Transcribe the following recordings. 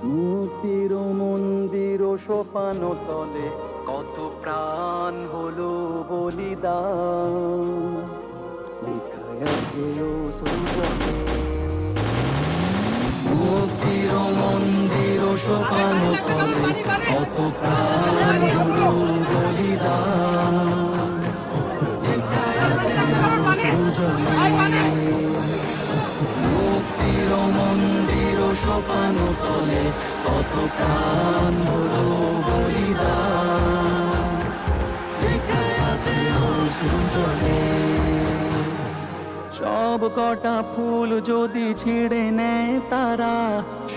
মুক্তির মন্দির ও সোপান তলে কত প্রাণ হলো বলিদান, লেখায় আছে অশ্রুজলে। মুক্তির মন্দির ও সোপান তলে কত প্রাণ হলো বলিদান, লেখায় আছে অশ্রুজলে। মুক্তির মন্দির ও সোপান তলে কত প্রাণ হলো বলিদান, লেখায় আছে অশ্রুজলে। সব কটা ফুল যদি ছিঁড়ে নেয় তারা,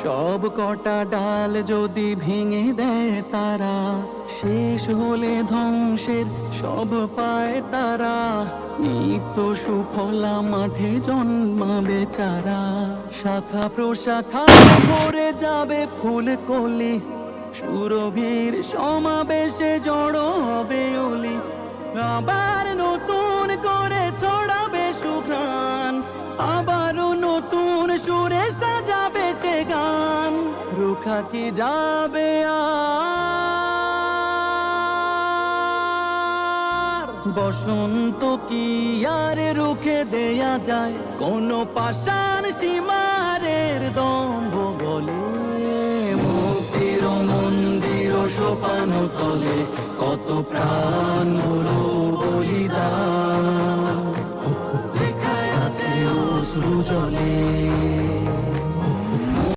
সব কটা ডাল যদি ভেঙে দেয় তারা, শেষ হলে ধ্বংসের সব পায় তারা, নিত্য সুফলা মাঠে জন্মাবে চারা। শাখা প্রশাখা ভরে যাবে ফুল কলি, সুরভীর সমাবেশে জড়ো হবে অলি। আবার নতুন করে ছড়াবে সুঘ্রাণ, আবারও নতুন সুরে সাজাবে সে গান। রুখা কি যাবে আর বসন্ত কি আর রুখে দেয়া যায়, কোনো পাষাণ সীমারের দম্ভ বলে। মুক্তির মন্দির ও সোপান তলে কত প্রাণ হলো বলিদান, লেখায় আছে অশ্রুজলে।